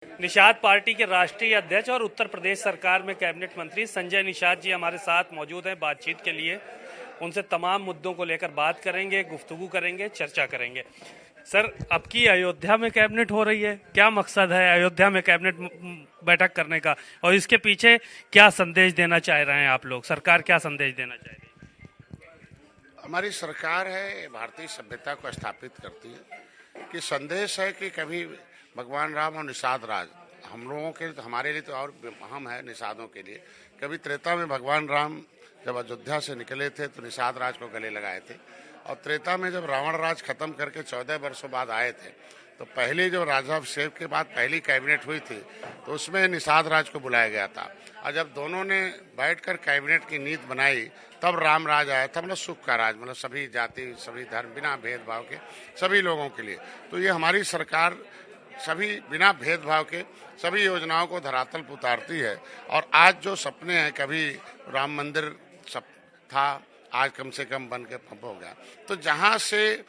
Nishad party के राष्ट्रीय अध्यक्ष और उत्तर प्रदेश सरकार में कैबिनेट मंत्री संजय निषाद जी हमारे साथ मौजूद हैं बातचीत के लिए। उनसे तमाम मुद्दों को लेकर बात करेंगे, गुफ्तगू करेंगे, चर्चा करेंगे। सर, अब की अयोध्या में कैबिनेट हो रही है, क्या मकसद है अयोध्या में कैबिनेट बैठक करने का, और इसके पीछे क्या संदेश देना चाह रहे हैं आप लोग? सरकार क्या संदेश देना चाह रही है? हमारी सरकार है भारतीय सभ्यता को स्थापित करती है कि संदेश है कि कभी भगवान राम और निषाद राज हम लोगों के, हमारे लिए तो और अहम है निषादों के लिए। कभी त्रेता में भगवान राम जब अयोध्या से निकले थे तो निषाद राज को गले लगाए थे, और त्रेता में जब रावण राज खत्म करके 14 वर्षों बाद आए थे तो पहले जो राजाभिषेक के बाद पहली कैबिनेट हुई थी तो उसमें निषाद राज को बुलाया गया था। और जब दोनों ने बैठकर कैबिनेट की नीति बनाई तब राम राज आया था, मतलब सुख का राज, मतलब सभी जाति सभी धर्म बिना भेदभाव के सभी लोगों के लिए। तो ये हमारी सरकार सभी बिना भेदभाव के सभी योजनाओं को धरातल पर उतारती है। और आज जो सपने हैं, कभी राम मंदिर सब था, आज कम से कम बन के पंप हो गया। तो जहां से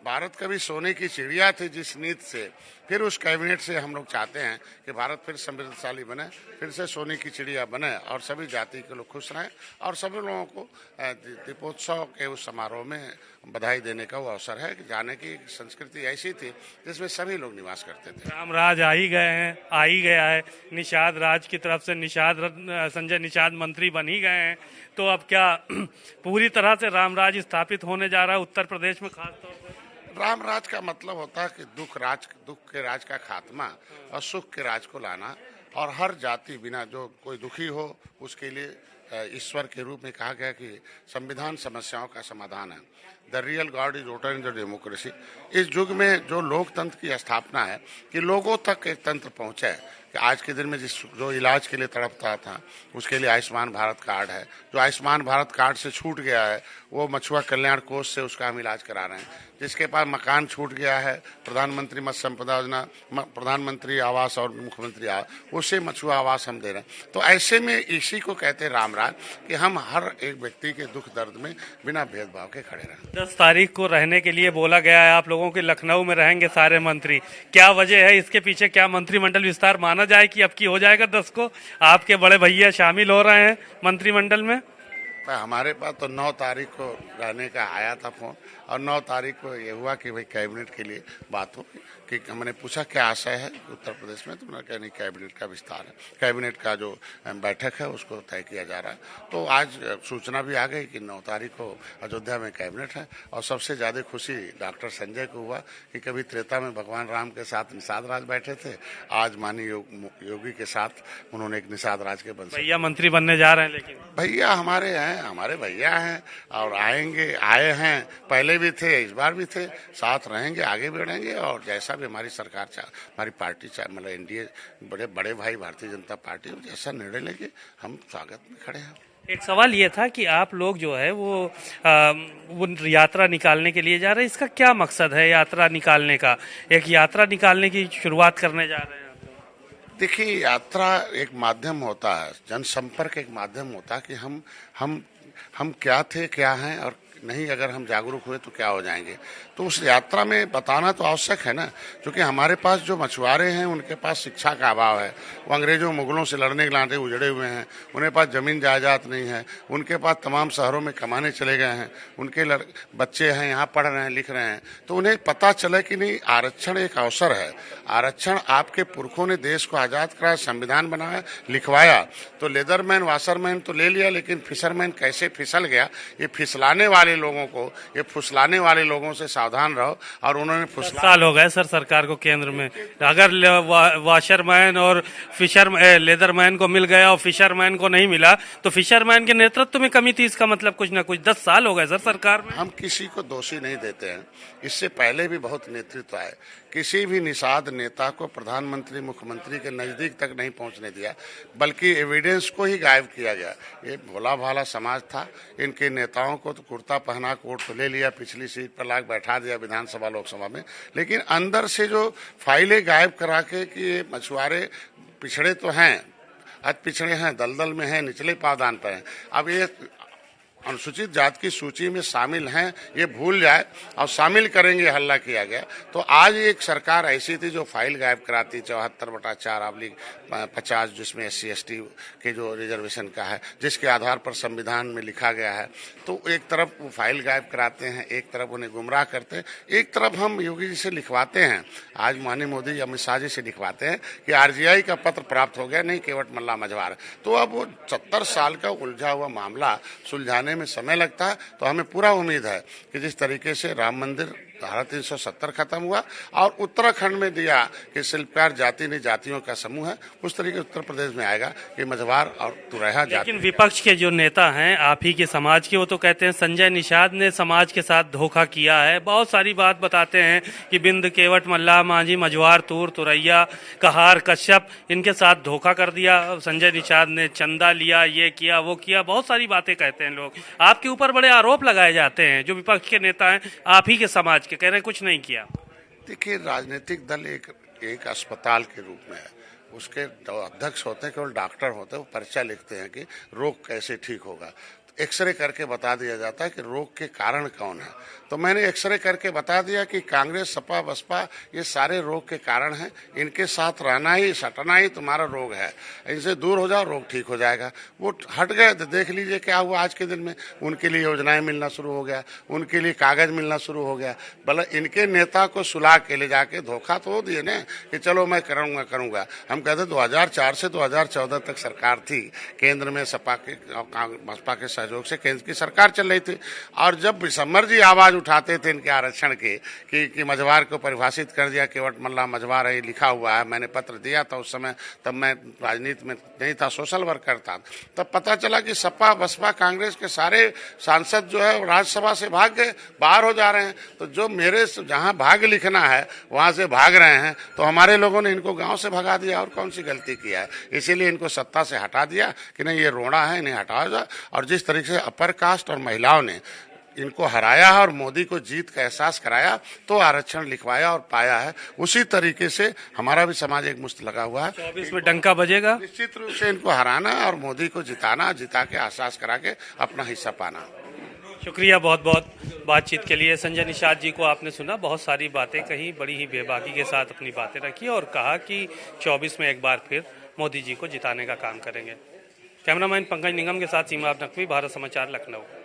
भारत कभी सोने की चिड़िया थी, जिस नीति से फिर उस कैबिनेट से हम लोग चाहते हैं कि भारत फिर समृद्धशाली बने, फिर से सोने की चिड़िया बने और सभी जाति के लोग खुश रहें। और सभी लोगों को दीपोत्सव के उस समारोह में बधाई देने का वो अवसर है कि जाने की संस्कृति ऐसी थी जिसमें सभी लोग निवास करते थे। राम राज आ ही गए हैं, आ ही गया है, निषाद राज की तरफ से संजय निषाद मंत्री बन ही गए हैं। तो अब क्या पूरी तरह से राम राज स्थापित होने जा रहा है उत्तर प्रदेश में? खास तौर पर राम राज का मतलब होता है कि दुख के राज का खात्मा और सुख के राज को लाना, और हर जाति बिना जो कोई दुखी हो उसके लिए ईश्वर के रूप में कहा गया कि संविधान समस्याओं का समाधान है। The real God is voter in the democracy. इस युग में जो लोकतंत्र की स्थापना है कि लोगों तक एक तंत्र पहुंचे, कि आज के दिन में जो इलाज के लिए तड़पता था उसके लिए आयुष्मान भारत कार्ड है। जो आयुष्मान भारत कार्ड से छूट गया है वो मछुआ कल्याण कोष से उसका हम इलाज करा रहे हैं। जिसके पास मकान छूट गया है, प्रधानमंत्री मत्स्य संपदा योजना, प्रधानमंत्री आवास और मुख्यमंत्री आवास, उससे मछुआ आवास हम दे रहे हैं। तो ऐसे में इसी को कहते हैं राम राज, कि हम हर एक व्यक्ति के दुख दर्द में बिना भेदभाव के खड़े रहें। 10 तारीख को रहने के लिए बोला गया है आप लोगों के, लखनऊ में रहेंगे सारे मंत्री। क्या वजह है इसके पीछे? क्या मंत्रिमंडल विस्तार माना जाए कि अब की हो जाएगा 10 को? आपके बड़े भैया शामिल हो रहे हैं मंत्रिमंडल में। हमारे पास तो 9 तारीख को रहने का आया था फोन, और 9 तारीख को ये हुआ कि भाई कैबिनेट के लिए बात हो, कि हमने पूछा क्या आशय है उत्तर प्रदेश में, तो उन्होंने कहा नहीं कैबिनेट का विस्तार है, कैबिनेट का जो बैठक है उसको तय किया जा रहा है। तो आज सूचना भी आ गई कि 9 तारीख को अयोध्या में कैबिनेट है। और सबसे ज्यादा खुशी डॉक्टर संजय को हुआ कि कभी त्रेता में भगवान राम के साथ निषाद राज बैठे थे, आज माननीय योगी के साथ उन्होंने एक निषाद राज के बन भैया मंत्री बनने जा रहे हैं। लेकिन भैया हमारे हैं, हमारे भैया हैं और आएंगे, आए हैं, पहले भी थे, इस बार भी थे, साथ रहेंगे, आगे बढ़ेंगे। और जैसा भी हमारी सरकार हमारी पार्टी मतलब एनडीए बड़े भाई भारतीय जनता पार्टी जैसा निर्णय लेंगे हम स्वागत में खड़े हैं। एक सवाल ये था कि आप लोग जो है वो यात्रा निकालने के लिए जा रहे हैं, इसका क्या मकसद है यात्रा निकालने का? एक यात्रा निकालने की शुरुआत करने जा रहे हैं? देखिए, यात्रा एक माध्यम होता है, जनसंपर्क एक माध्यम होता है कि हम क्या थे, क्या हैं, और नहीं अगर हम जागरूक हुए तो क्या हो जाएंगे। तो उस यात्रा में बताना तो आवश्यक है ना, क्योंकि हमारे पास जो मछुआरे हैं उनके पास शिक्षा का अभाव है, वो अंग्रेजों मुगलों से लड़ने के नाते उजड़े हुए हैं, उनके पास जमीन जायदाद नहीं है, उनके पास तमाम शहरों में कमाने चले गए हैं, उनके बच्चे हैं यहाँ पढ़ रहे हैं, लिख रहे हैं। तो उन्हें पता चले कि नहीं, आरक्षण एक अवसर है। आरक्षण आपके पुरखों ने देश को आजाद कराया, संविधान बनाया, लिखवाया। तो लेदरमैन वाशरमैन तो ले लिया, लेकिन फिशरमैन कैसे फिसल गया, ये फिसलाने वाले लोगों को, ये फुसलाने वाले लोगों से सावधान रहो। और उन्होंने 10 साल हो गए सर सरकार को केंद्र में, अगर वाशरमैन और लेदरमैन को मिल गया और फिशरमैन को नहीं मिला तो फिशरमैन के नेतृत्व में कमी थी, इसका मतलब कुछ ना कुछ 10 साल हो गए सर सरकार में। हम किसी को दोषी नहीं देते हैं, इससे पहले भी बहुत नेतृत्व आए, किसी भी निषाद नेता को प्रधानमंत्री मुख्यमंत्री के नजदीक तक नहीं पहुंचने दिया, बल्कि एविडेंस को ही गायब किया गया। ये भोला भाला समाज था, इनके नेताओं को तो कुर्ता पहना, कोट तो ले लिया, पिछली सीट पर लाकर बैठा दिया विधानसभा लोकसभा में, लेकिन अंदर से जो फाइलें गायब करा के कि ये मछुआरे पिछड़े तो हैं, अति पिछड़े हैं, दलदल में हैं, निचले पावदान पर हैं। अब ये अनुसूचित जाति की सूची में शामिल हैं ये भूल जाए और शामिल करेंगे हल्ला किया गया। तो आज एक सरकार ऐसी थी जो फाइल गायब कराती 74/4/50 जिसमें SC/ST के जो रिजर्वेशन का है, जिसके आधार पर संविधान में लिखा गया है। तो एक तरफ वो फाइल गायब कराते हैं, एक तरफ उन्हें गुमराह करते हैं, एक तरफ हम योगी जी से लिखवाते हैं, आज माननीय मोदी अमित शाह जी से लिखवाते हैं कि RGI का पत्र प्राप्त हो गया, नहीं केवट मल्ला मझवार। तो अब वो 70 साल का उलझा हुआ मामला सुलझाने में समय लगता है। तो हमें पूरा उम्मीद है कि जिस तरीके से राम मंदिर धारा 370 खत्म हुआ और उत्तराखंड में दिया कि शिल्पकार जाति ने जातियों का समूह है, उस तरीके उत्तर प्रदेश में आएगा कि मझवार और तुरैया जाति। लेकिन विपक्ष के जो नेता हैं आप ही के समाज के, वो तो कहते हैं संजय निषाद ने समाज के साथ धोखा किया है। बहुत सारी बात बताते हैं कि बिंद, केवट, मल्ला, मांझी, मझवार, तुरैया, कहार, कश्यप, इनके साथ धोखा कर दिया संजय निषाद ने, चंदा लिया, ये किया वो किया, बहुत सारी बातें कहते हैं लोग। आपके ऊपर बड़े आरोप लगाए जाते हैं जो विपक्ष के नेता हैं आप ही के समाज के, कह रहे कुछ नहीं किया। देखिए, राजनीतिक दल एक अस्पताल के रूप में है। उसके जो अध्यक्ष होते हैं केवल डॉक्टर होते हैं, वो पर्चा लिखते हैं कि रोग कैसे ठीक होगा। एक्सरे करके बता दिया जाता है कि रोग के कारण कौन है। तो मैंने एक्सरे करके बता दिया कि कांग्रेस, सपा, बसपा ये सारे रोग के कारण हैं, इनके साथ रहना ही, सटना ही तुम्हारा रोग है, इनसे दूर हो जाओ, रोग ठीक हो जाएगा। वो हट गए तो देख लीजिए क्या हुआ आज के दिन में। उनके लिए योजनाएं मिलना शुरू हो गया, उनके लिए कागज मिलना शुरू हो गया। भले इनके नेता को सुला के ले जाके धोखा तो दिए ना कि चलो मैं करूंगा। हम कहते 2004 से 2014 तक सरकार थी, केंद्र में सपा के बसपा के सहयोग से केंद्र की सरकार चल रही थी। और जब विशंबर जी आवाज उठाते थे इनके आरक्षण के कि मझवार को परिभाषित कर दिया, केवट मल्ला मझवार है, लिखा हुआ है, मैंने पत्र दिया था उस समय, तब मैं राजनीति में नहीं था, सोशल वर्कर था। तब पता चला कि सपा, बसपा, कांग्रेस के सारे सांसद जो है राज्यसभा से भाग गए, बाहर हो जा रहे हैं। तो जो मेरे जहां भाग लिखना है वहां से भाग रहे हैं, तो हमारे लोगों ने इनको गांव से भगा दिया। और कौन सी गलती किया है? इसीलिए इनको सत्ता से हटा दिया कि नहीं, ये रोड़ा है, इन्हें हटाया जाए। और जिस तरीके से अपर कास्ट और महिलाओं ने इनको हराया और मोदी को जीत का एहसास कराया, तो आरक्षण लिखवाया और पाया है, उसी तरीके से हमारा भी समाज एक मुश्त लगा हुआ है। 24 में डंका बजेगा। निश्चित रूप से इनको हराना और मोदी को जिताना, जिता के एहसास करा के अपना हिस्सा पाना। शुक्रिया बहुत बहुत बातचीत के लिए। संजय निषाद जी को आपने सुना, बहुत सारी बातें कही, बड़ी ही बेबाकी के साथ अपनी बातें रखी और कहा कि 24 में एक बार फिर मोदी जी को जिताने का काम करेंगे। कैमरामैन पंकज निगम के साथ सीमा नकवी, भारत समाचार, लखनऊ।